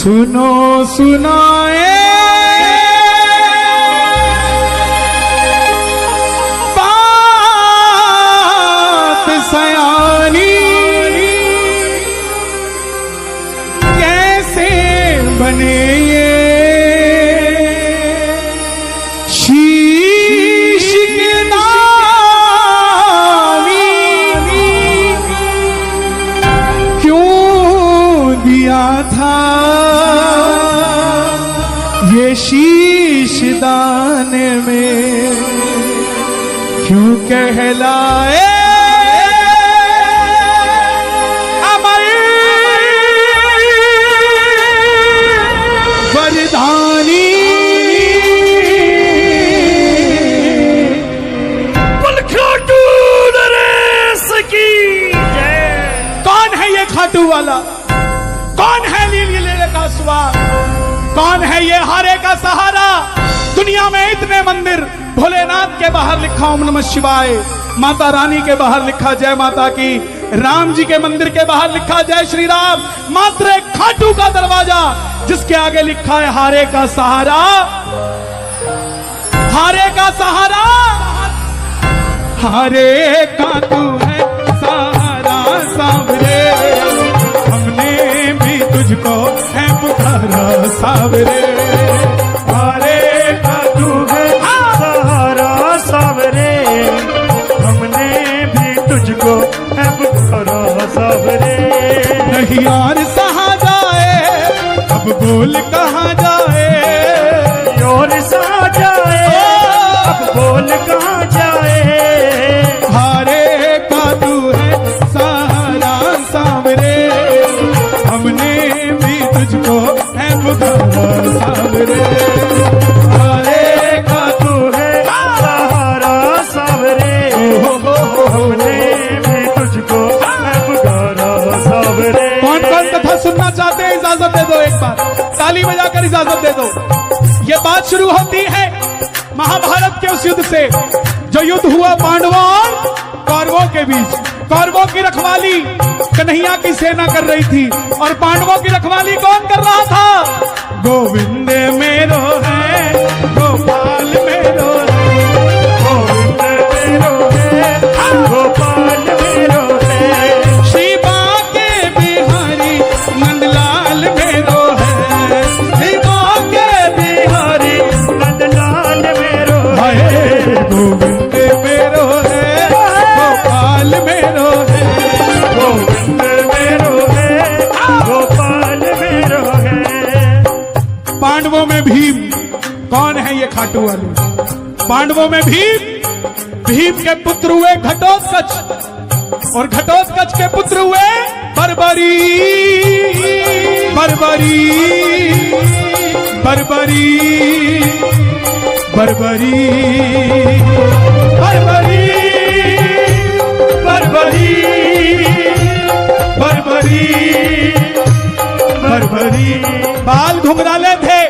सुनो सुनाए बात सयानी, कैसे बने ये शीश के दानी, क्यों दिया था ये शीश दाने में, क्यों कहलाए अमर वरदानी। खाटू नरेश की जय। कौन है ये खाटू वाला? कौन है लीली लेले का स्वाद? कौन है ये हारे का सहारा? दुनिया में इतने मंदिर, भोलेनाथ के बाहर लिखा ओम नमः शिवाय, माता रानी के बाहर लिखा जय माता की, राम जी के मंदिर के बाहर लिखा जय श्री राम, मात्र एक खाटू का दरवाजा जिसके आगे लिखा है हारे का सहारा, हारे का सहारा, हारे का तू है सहारा सावरे, हमने भी तुझको है पुकारा सावरे, हारे का तू है सहारा सावरे, हमने भी तुझको है पुकारा सावरे। नहीं यार सहा जाए अब बोल कहाँ जाए, और सहा जाए अब बोल कहाँ जाए, हारे का तू है सहारा सावरे, हमने भी तुझको है पुकारा सावरे, हारे का तू है सहारा सावरे, हमने भी तुझको है पुकारा सावरे। कौन कौन कथा सुनना चाहते हैं इजाजत दे दो, एक बार ताली बजाकर इजाजत दे दो। ये बात शुरू होती है महाभारत के उस युद्ध से जो युद्ध हुआ पांडवों और कौरवों के बीच। कौरवों की रखवाली कन्हैया की सेना कर रही थी और पांडवों की रखवाली कौन कर रहा था? गोविंद मेरो है, गोपाल मेरो है, गोविंद मेरो है, गोपाल मेरो है, श्री बाके बिहारी नंदलाल मेरो है, श्री बाके बिहारी नंदलाल मेरो है, गोविंद मेरो है, गोपाल मेरो है, गोविंद मेरो है, गोपाल मेरो है। पांडवों में भीम, कौन है ये खाटू वाले? पांडवों में भीम, भीम के पुत्र हुए घटोत्कच और घटोत्कच के पुत्र हुए बर्बरी, बर्बरी, बर्बरी, बर्बरी, बर्बरी, बर्बरी, बर्बरी, बर्बरी। बाल घुंघराले थे,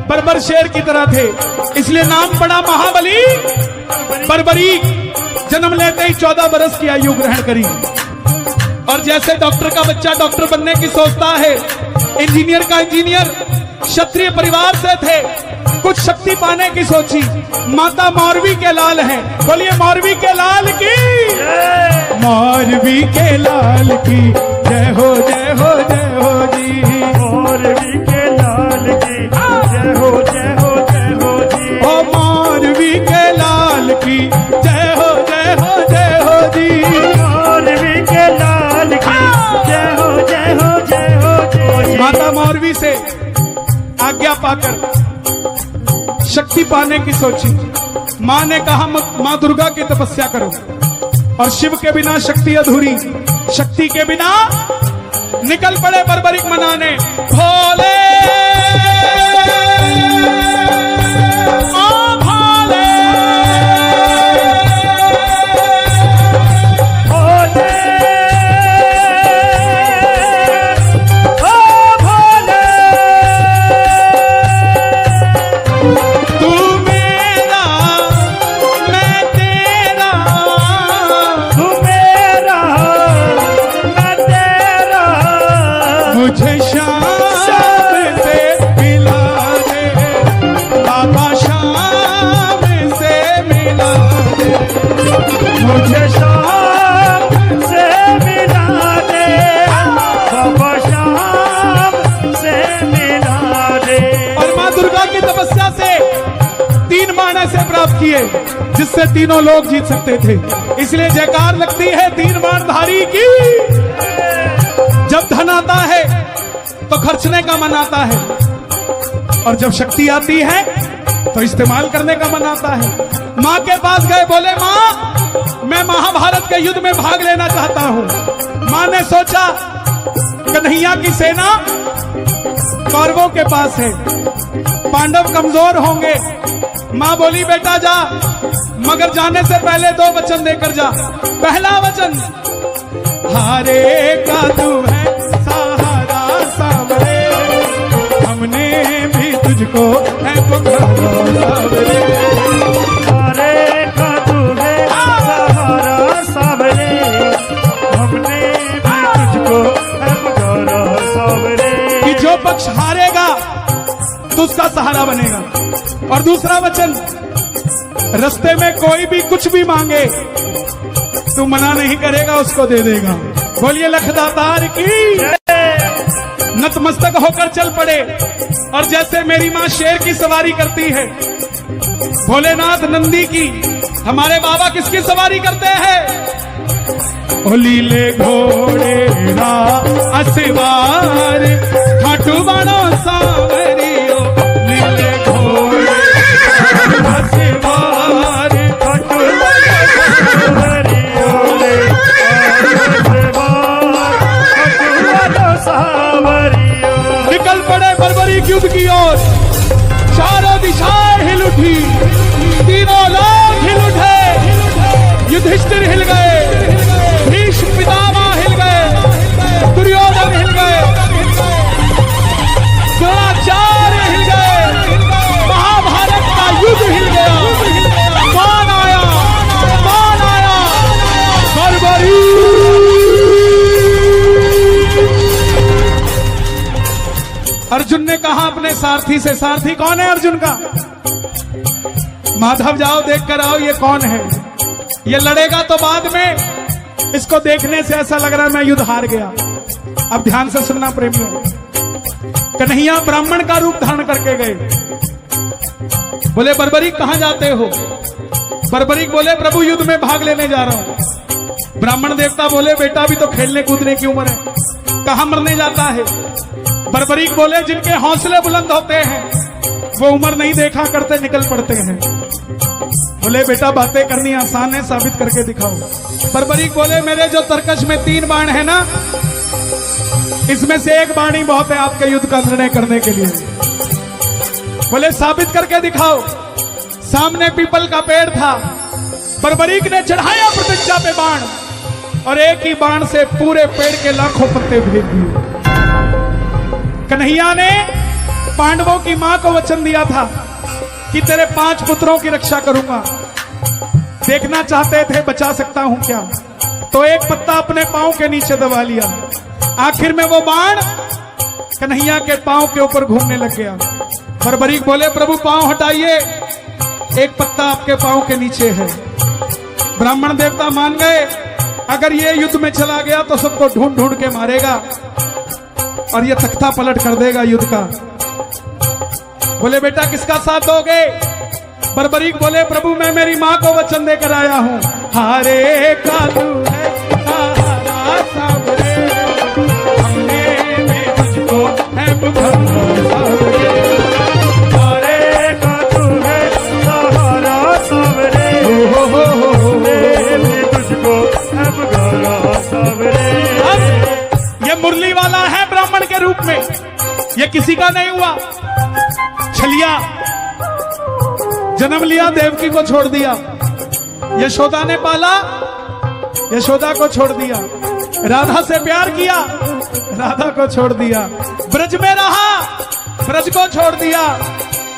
बर्बर शेर की तरह थे, इसलिए नाम पड़ा महाबली बर्बरी। जन्म लेते ही 14 बरस की आयु ग्रहण करी और जैसे डॉक्टर का बच्चा डॉक्टर बनने की सोचता है, इंजीनियर का इंजीनियर, क्षत्रिय परिवार से थे, कुछ शक्ति पाने की सोची। माता मौरवी के लाल हैं, बोलिए मौरवी के लाल की, मौरवी के लाल की जय हो जय हो जय हो जी, मौरवी के लाल की जय हो जय हो जय हो जी, ओ मौरवी के लाल की जय हो जय हो जय हो जी, मौरवी के लाल की जय हो जय हो जय हो जी। माता मौरवी से आज्ञा पाकर शक्ति पाने की सोची। माँ ने कहा माँ दुर्गा की तपस्या करो और शिव के बिना शक्ति अधूरी, शक्ति के बिना निकल पड़े बर्बरिक मनाने। भोले ओ भोले, भोले ओ भोले, तू मेरा मैं तेरा, तू मेरा मैं तेरा, मुझे शांति किए जिससे तीनों लोग जीत सकते थे। इसलिए जयकार लगती है तीन बाणधारी की। जब धन आता है तो खर्चने का मन आता है, और जब शक्ति आती है तो इस्तेमाल करने का मन आता है। मां के पास गए, बोले मां मैं महाभारत के युद्ध में भाग लेना चाहता हूं। मां ने सोचा कन्हैया की सेना कौरवों के पास है, पांडव कमजोर होंगे। मां बोली बेटा जा, मगर जाने से पहले दो वचन देकर जा। पहला वचन, हारे का तू है सहारा सावरे, हमने भी तुझको है पुकारा सावरे। हारे का तू है सहारा सावरे, हमने भी तुझको है पुकारा सावरे। कि जो पक्ष हारेगा तो उसका सहारा बनेगा। और दूसरा वचन, रास्ते में कोई भी कुछ भी मांगे तू मना नहीं करेगा, उसको दे देगा। बोलिए लखदातार की। नतमस्तक होकर चल पड़े, और जैसे मेरी मां शेर की सवारी करती है, भोलेनाथ नंदी की, हमारे बाबा किसकी सवारी करते हैं? ओ लीले घोड़े रा असवार, खाटू बाणो सावरियो, लीले घोड़े असवार, खाटू निकल पड़े बर्बरीक युद्ध की ओर। चारों दिशाएं हिल उठी, तीनों लोग हिल उठे। युधिष्ठिर हिल गए, भीष्म पितामह हिल गए, दुर्योधन हिल गए, द्रोणाचार्य हिल गए, महाभारत का युद्ध हिल गया। कौन आया? कौन आया? बर्बरीक। अर्जुन ने कहा अपने सारथी से, सारथी कौन है अर्जुन का? माधव जाओ देख कर आओ ये कौन है। ये लड़ेगा तो बाद में, इसको देखने से ऐसा लग रहा है मैं युद्ध हार गया। अब ध्यान से सुनना प्रेमियों, कन्हैया ब्राह्मण का रूप धारण करके गए। बोले बर्बरीक कहां जाते हो? बर्बरीक बोले प्रभु युद्ध में भाग लेने जा रहा हूं। ब्राह्मण देवता बोले बेटा अभी तो खेलने कूदने की उम्र है, कहां मरने जाता है? बर्बरीक बोले जिनके हौसले बुलंद होते हैं वो उम्र नहीं देखा करते, निकल पड़ते हैं। बोले बेटा बातें करनी आसान है, साबित करके दिखाओ। बर्बरीक बोले मेरे जो तरकश में 3 बाण है ना, इसमें से एक बाण ही बहुत है आपके युद्ध का निर्णय करने के लिए। बोले साबित करके दिखाओ। सामने पीपल का पेड़ था, बर्बरीक ने चढ़ाया प्रतिज्ञा पे बाण, और एक ही बाण से पूरे पेड़ के लाखों पत्ते भेज दिए। कन्हैया ने पांडवों की मां को वचन दिया था कि तेरे 5 पुत्रों की रक्षा करूंगा। देखना चाहते थे बचा सकता हूं क्या, तो एक पत्ता अपने पांव के नीचे दबा लिया। आखिर में वो बाण कन्हैया के पांव के ऊपर घूमने लग गया। बर्बरीक बोले प्रभु पांव हटाइए, एक पत्ता आपके पांव के नीचे है। ब्राह्मण देवता मान गए, अगर ये युद्ध में चला गया तो सबको ढूंढ ढूंढ के मारेगा और ये तख्ता पलट कर देगा युद्ध का। बोले बेटा किसका साथ दोगे? बर्बरीक बोले प्रभु मैं मेरी मां को वचन देकर आया हूं। हारे का तू है सहारा सावरे, हमने भी तुझको है पुकारा सावरे। हारे का तू है सहारा सावरे, हमने भी तुझको है पुकारा सावरे। ये मुरली वाला है ब्राह्मण के रूप में, ये किसी का नहीं हुआ। छलिया जन्म लिया, देवकी को छोड़ दिया, यशोदा ने पाला, यशोदा को छोड़ दिया। राधा से प्यार किया, राधा को छोड़ दिया। ब्रज में रहा, ब्रज को छोड़ दिया।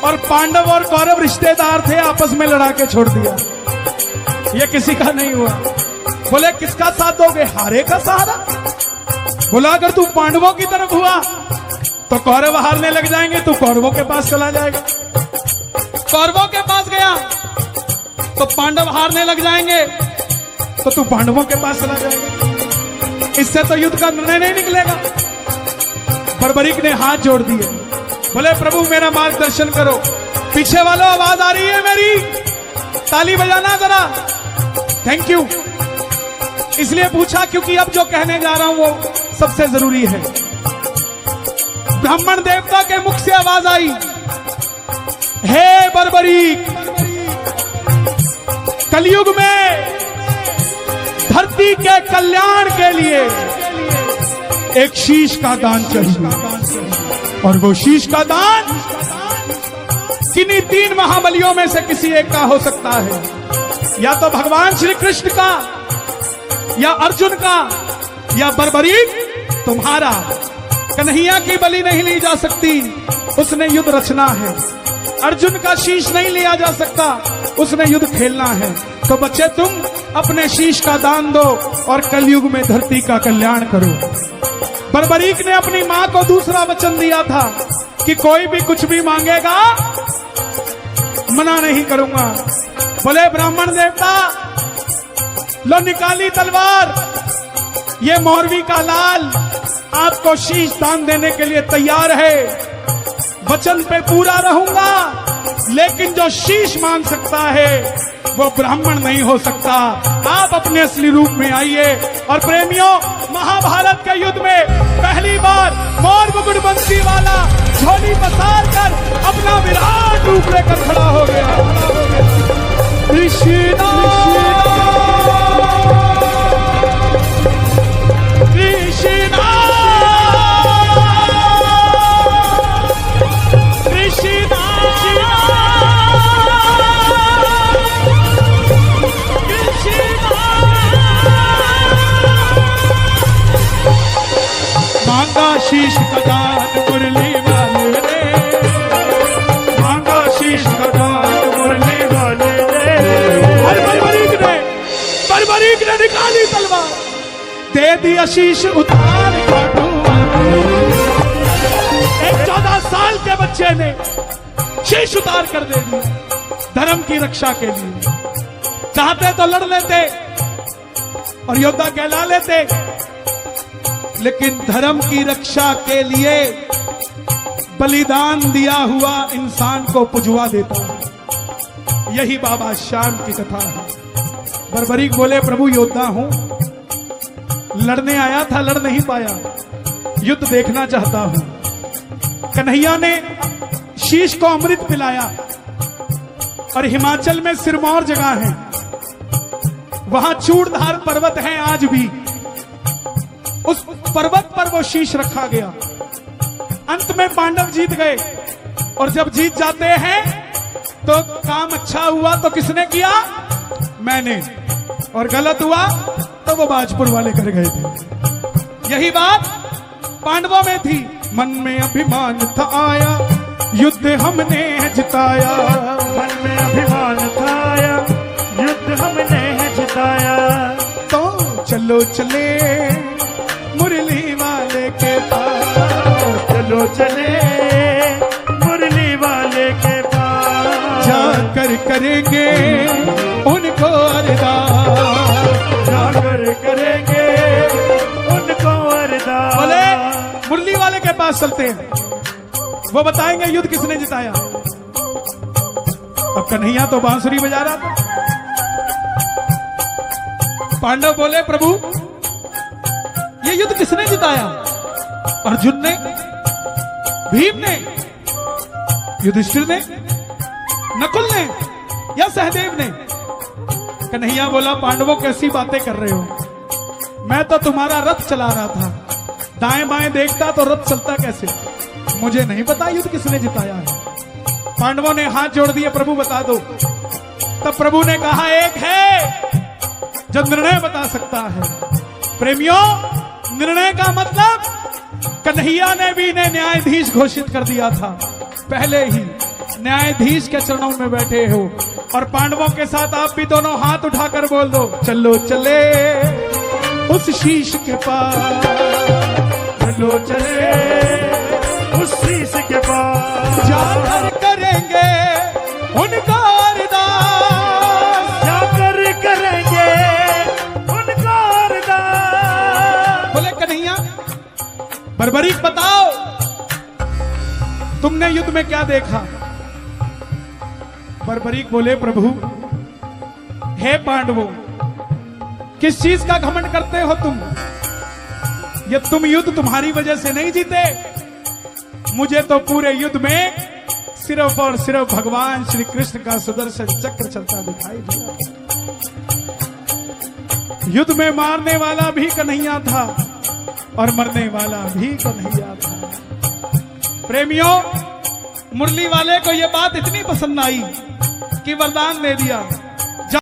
और पांडव और कौरव रिश्तेदार थे, आपस में लड़ा के छोड़ दिया। ये किसी का नहीं हुआ। बोले किसका साथ दोगे? हारे का सहारा। बोला अगर तू पांडवों की तरफ हुआ तो कौरव हारने लग जाएंगे, तू कौरवों के पास चला जाएगा। कौरवों के पास गया तो पांडव हारने लग जाएंगे, तो तू पांडवों के पास चला जाएगा। इससे तो युद्ध का निर्णय नहीं निकलेगा। बर्बरीक ने हाथ जोड़ दिए, बोले प्रभु मेरा मार्गदर्शन करो। पीछे वालों आवाज आ रही है मेरी, ताली बजाना जरा। Thank you. इसलिए पूछा क्योंकि अब जो कहने जा रहा हूं वो सबसे जरूरी है। ब्राह्मण देवता के मुख से आवाज आई, हे बर्बरीक, कलयुग में धरती के कल्याण के लिए एक शीश का दान चाहिए, और वो शीश का दान किन्हीं 3 महाबलियों में से किसी एक का हो सकता है। या तो भगवान श्री कृष्ण का, या अर्जुन का, या बर्बरीक तुम्हारा। कन्हैया की बलि नहीं ली जा सकती, उसने युद्ध रचना है। अर्जुन का शीश नहीं लिया जा सकता, उसने युद्ध खेलना है। तो बच्चे तुम अपने शीश का दान दो और कलयुग में धरती का कल्याण करो। बर्बरीक ने अपनी मां को दूसरा वचन दिया था कि कोई भी कुछ भी मांगेगा मना नहीं करूंगा। बोले ब्राह्मण देवता, लो निकाली तलवार, ये मौरवी का लाल आपको शीश दान देने के लिए तैयार है। वचन पे पूरा रहूंगा, लेकिन जो शीश मांग सकता है वो ब्राह्मण नहीं हो सकता। आप अपने असली रूप में आइए। और प्रेमियों, महाभारत के युद्ध में पहली बार मोर मुकुट बंसी वाला झोली पसार कर अपना विराट रूप लेकर खड़ा हो गया। कृष्णा कृष्णा मांगा शीश का दान मुरली वाले रे, मांगा शीश का दान मुरली वाले रे। और बर्बरीक ने निकाली तलवार, दे दिया शीश उतार काटू। एक 14 साल के बच्चे ने शीश उतार कर दे दिया धर्म की रक्षा के लिए। चाहते तो लड़ लेते और योद्धा कहला लेते, लेकिन धर्म की रक्षा के लिए बलिदान दिया हुआ इंसान को पुजवा देता है। यही बाबा श्याम की कथा है। बर्बरीक बोले, प्रभु योद्धा हूं, लड़ने आया था, लड़ नहीं पाया, युद्ध देखना चाहता हूं। कन्हैया ने शीश को अमृत पिलाया, और हिमाचल में सिरमौर जगह है, वहां चूड़धार पर्वत है आज भी। उस पर्वत पर वो शीश रखा गया। अंत में पांडव जीत गए, और जब जीत जाते हैं तो काम अच्छा हुआ तो किसने किया? मैंने। और गलत हुआ तो वो बाजपुर वाले कर गए थे। यही बात पांडवों में थी। मन में अभिमान था आया, युद्ध हमने जिताया। मन में अभिमान था आया, युद्ध हमने जिताया। तो चलो चले मुरली वाले के पास, चलो चले मुरली वाले के पास। जाकर करेंगे उनको अरदास, जाकर करेंगे उनको अरदास। बोले मुरली वाले के पास चलते हैं, वो बताएंगे युद्ध किसने जिताया। अब कन्हैया तो बांसुरी बजा रहा था। पांडव बोले, प्रभु ये युद्ध किसने जिताया? अर्जुन ने, भीम ने, युधिष्ठिर ने, नकुल ने, या सहदेव ने? कन्हैया बोला, पांडवों कैसी बातें कर रहे हो? मैं तो तुम्हारा रथ चला रहा था, दाएं बाएं देखता तो रथ चलता कैसे? मुझे नहीं पता युद्ध किसने जिताया है। पांडवों ने हाथ जोड़ दिए, प्रभु बता दो। तब प्रभु ने कहा, एक है जो निर्णय बता सकता है। प्रेमियों, निर्णय का मतलब कन्हैया ने भी इन्हें न्यायाधीश घोषित कर दिया था। पहले ही न्यायाधीश के चरणों में बैठे हो, और पांडवों के साथ आप भी दोनों हाथ उठाकर बोल दो, चलो चले उस शीश के पास, चलो चले उस शीश के पास। जाकर करेंगे उनका अरदास, जाकर करेंगे उनका अरदास। बोले कन्हैया, बर्बरीक बताओ, तुमने युद्ध में क्या देखा? बर्बरीक बोले, प्रभु हे पांडवों, किस चीज का घमंड करते हो तुम? ये तुम युद्ध तुम्हारी वजह से नहीं जीते। मुझे तो पूरे युद्ध में सिर्फ और सिर्फ भगवान श्री कृष्ण का सुदर्शन चक्र चलता दिखाई दिया। युद्ध में मारने वाला भी कन्हैया था और मरने वाला भी कन्हैया था। प्रेमियों, मुरली वाले को यह बात इतनी पसंद आई कि वरदान दे दिया